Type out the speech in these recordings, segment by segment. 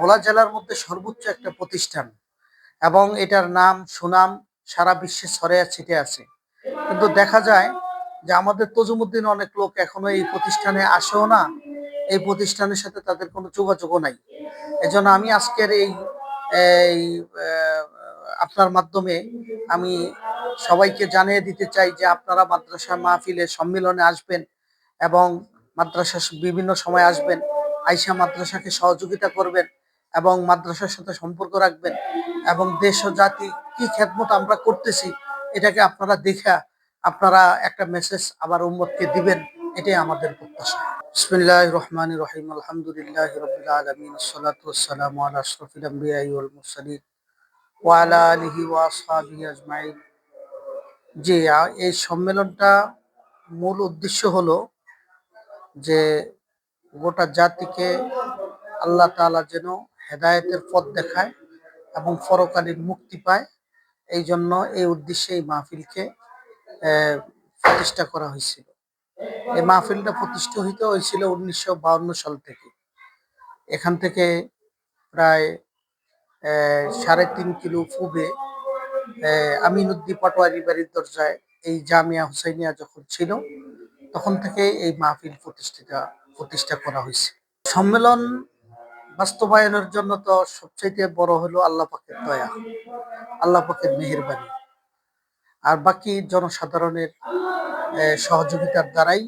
ভোলা জেলার মধ্যে সর্বোচ্চ একটা প্রতিষ্ঠান এবং এটার নাম সুনাম সারা বিশ্বে ছড়িয়ে ছিটে আছে। কিন্তু দেখা যায় যে আমাদের তজুমুদ্দিন অনেক লোক এখনো এই প্রতিষ্ঠানে আসেও না, এই প্রতিষ্ঠানের সাথে তাদের কোনো যোগাযোগও নাই। এজন্য আমি আজকের এই এই আপনার মাধ্যমে আমি সবাইকে জানিয়ে দিতে চাই যে আপনারা মাদ্রাসা মাহফিলে সম্মেলনে আসবেন এবং মাদ্রাসা বিভিন্ন সময় আসবেন, আইসা মাদ্রাসাকে সহযোগিতা করবেন এবং মাদ্রাসার সাথে সম্পর্ক রাখবেন এবং দেশ ও জাতি কি খেদমত আমরা করতেছি এটাকে আপনারা দেখা আপনারা একটা মেসেজ আবার উম্মতকে দিবেন, এটাই আমাদের প্রত্যাশা। বিসমিল্লাহির রহমানির রহিম, আলহামদুলিল্লাহি রাব্বিল আলামিন, আসসালাতু ওয়াসসালামু আলা আশরাফিল আমবিয়া ওয়াল মুরসালিন ওয়া আলা আলিহি ওয়া আসহাবিহি আজমাইন। জি, এই সম্মেলনটা মূল উদ্দেশ্য হলো যে গোটা জাতিকে আল্লাহ তাআলা যেন হেদায়েতের পথ দেখায় এবং পরকালীন মুক্তি পায়, এই জন্য এই উদ্দেশ্যে এই মাহফিলকে প্রতিষ্ঠা করা হয়েছিল। এই মাহফিলটা প্রতিষ্ঠিত হয়েছিল 1952 সাল থেকে। এখান থেকে প্রায় 3.5 কিলো পূবে আমিনউদ্দিন পাটোয়ারি বাড়ির দরজায় এই জামিয়া হুসাইনিয়া যখন ছিল তখন থেকে এই মাহফিল প্রতিষ্ঠা করা হয়েছে। সম্মেলন বাস্তবায়নের জন্য তো সবচাইতে বড় হলো আল্লাহ পাকের দয়া, আল্লাহ পাকের মেহেরবানি, আর বাকি জনসাধারণের সহযোগিতার দ্বারাই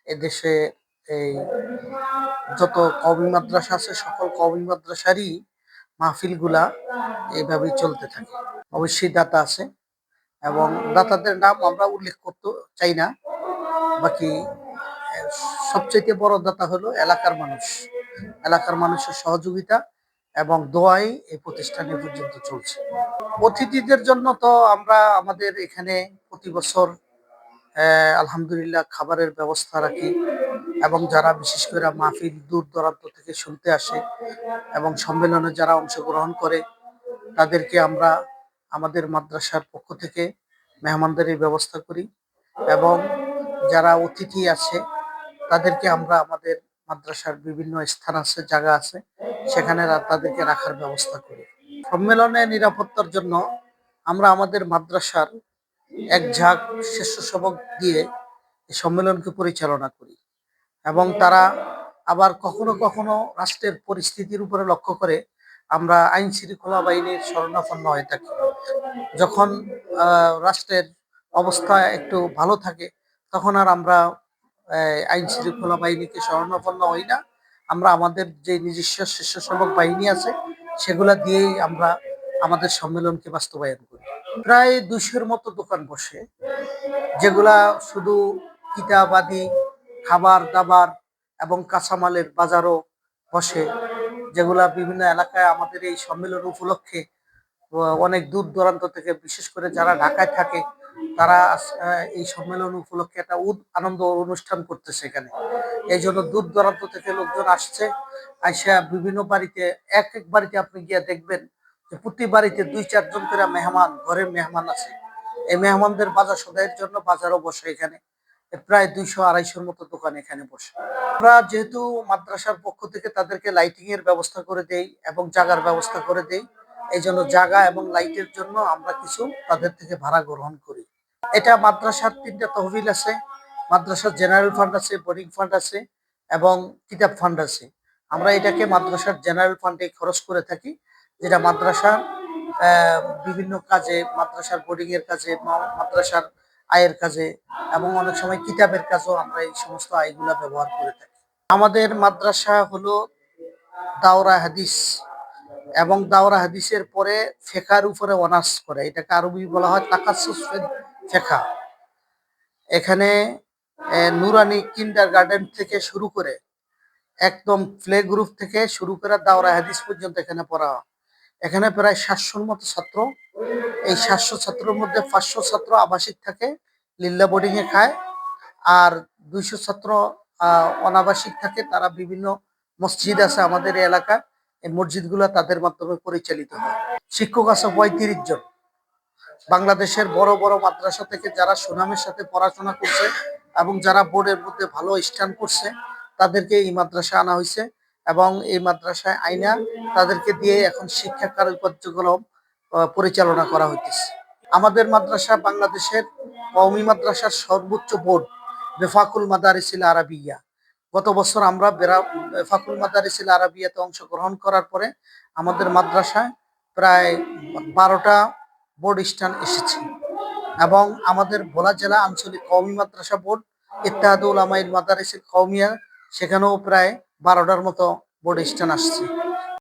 এদেশে এই যত কওমি মাদ্রাসা আছে সকল কওমি মাদ্রাসারই মাহফিলগুলা এইভাবেই চলতে থাকে। অবশ্যই দাতা আছে এবং দাতাদের নাম আমরা উল্লেখ করতে চাই না। বাকি সবচেয়ে বড় দাতা হলো এলাকার মানুষ, এলাকার মানুষের সহযোগিতা এবং দোয়াই এই প্রতিষ্ঠানে পর্যন্ত চলছে। অতিথিদের জন্য তো আমরা আমাদের এখানে প্রতি বছর আলহামদুলিল্লাহ খাবারের ব্যবস্থা রাখি এবং যারা বিশেষ করে মাহফিল দূর দূরান্ত থেকে শুনতে আসে এবং সম্মেলনে যারা অংশগ্রহণ করে তাদেরকে আমরা আমাদের মাদ্রাসার পক্ষ থেকে মেহমানদারির ব্যবস্থা করি এবং যারা অতিথি আছে তাদেরকে আমরা আমাদের মাদ্রাসার বিভিন্ন স্থান আছে, জায়গা আছে, সেখানে তাদেরকে রাখার ব্যবস্থা করি। সম্মেলনে নিরাপত্তার জন্য আমরা আমাদের মাদ্রাসার এক ঝাঁক স্বেচ্ছাসেবক দিয়ে এই সম্মেলনকে পরিচালনা করি এবং তারা আবার কখনো কখনো রাষ্ট্রের পরিস্থিতির উপরে লক্ষ্য করে আমরা আইন শৃঙ্খলা বাহিনীর শরণাপন্ন হয়ে থাকি। যখন রাষ্ট্রের অবস্থা একটু ভালো থাকে তখন আর আমরা আইন শৃঙ্খলা বাহিনীকে শরণাপন্ন হই না, আমরা আমাদের যে নিজস্ব স্বেচ্ছাসেবক বাহিনী আছে সেগুলা দিয়েই আমরা আমাদের সম্মেলনকে বাস্তবায়ন করি। প্রায় 200-এর মতো দোকান বসে, যেগুলা শুধু কিতাব আদি, খাবার দাবার এবং কাঁচামালের বাজারও বসে, যেগুলা বিভিন্ন এলাকায় আমাদের এই সম্মেলন উপলক্ষে অনেক দূর দূরান্ত থেকে, বিশেষ করে যারা ঢাকায় থাকে তারা এই সম্মেলন উপলক্ষে একটা আনন্দ অনুষ্ঠান করতেছে এখানে। এই জন্য দূর দূরান্ত থেকে লোকজন আসছে, আইসা বিভিন্ন বাড়িতে এক বাড়িতে আপনি গিয়ে দেখবেন যে প্রতি বাড়িতে 2-4 জন করে মেহমান, ঘরের মেহমান আছে। এই মেহমানদের বাজার সদাইয়ের জন্য বাজারও বসে এখানে। প্রায় 200-250-এর মতো দোকান এখানে বসে। আমরা যেহেতু মাদ্রাসার পক্ষ থেকে তাদেরকে লাইটিং এর ব্যবস্থা করে দেই এবং জাগার ব্যবস্থা করে দেই, এই জন্য জাগা এবং লাইটের জন্য আমরা কিছু তাদের থেকে ভাড়া গ্রহণ করি। এটা মাদ্রাসার 3টা তহবিল আছে, মাদ্রাসার জেনারেল ফান্ড আছে, বোর্ডিং ফান্ড আছে এবং কিতাব ফান্ড আছে। আমরা এটাকে মাদ্রাসার জেনারেল ফান্ডে খরচ করে থাকি, যেটা মাদ্রাসার বিভিন্ন কাজে, মাদ্রাসার বোর্ডিং এর কাজে, মাদ্রাসার আয়ের কাজে এবং অনেক সময় কিতাবের কাজেও আমরা এই সমস্ত আয়গুলা ব্যবহার করে থাকি। আমাদের মাদ্রাসা হলো দাওরা হাদিস এবং দাওরা হাদিসের পরে ফিকহের উপরে অনার্স করে, এটাকে আরবি বলা হয় তাকাসসুস ফিকহ। এখানে নুরানি কিন্ডারগার্টেন থেকে শুরু করে একদম প্লে গ্রুপ থেকে শুরু করে দাওরা হাদিস পর্যন্ত এখানে পড়া হয়। এখানে প্রায় 700-র মতো ছাত্র। এই 700 ছাত্রের মধ্যে 500 ছাত্র আবাসিক থাকে, লিল্লা বোর্ডিং এ খায়, আর 200 ছাত্র অনাবাসিক থাকে। তারা বিভিন্ন মসজিদ আছে আমাদের এই এলাকায়, এই মসজিদগুলো তাদের মাধ্যমে পরিচালিত হয়। শিক্ষক আছে 35 জন। বাংলাদেশের বড় বড় মাদ্রাসা থেকে যারা সুনামের সাথে পড়াশোনা করছে এবং যারা বোর্ডের মধ্যে ভালো স্ট্যান্ড করছে তাদেরকে এই মাদ্রাসা আনা হয়েছে এবং এই মাদ্রাসায় আইনা তাদেরকে দিয়ে এখন শিক্ষা কার্যক্রম পরিচালনা করা হইতেছে। আমাদের মাদ্রাসা বাংলাদেশের কওমি মাদ্রাসার সর্বোচ্চ বোর্ড বেফাকুল মাদারিসিল আরাবিয়া। গত বছর আমরা বেফাকুল মাদারিসিল আরাবিয়াতে অংশগ্রহণ করার পরে আমাদের মাদ্রাসায় প্রায় 12টা বোর্ড স্থান এসেছে এবং আমাদের ভোলা জেলা আঞ্চলিক কওমি মাদ্রাসা বোর্ড ইত্তেহাদুল উলামাইল মাদারিসিল কওমিয়া সেখানেও প্রায় 12টার মতো বোর্ড স্থান আসছে।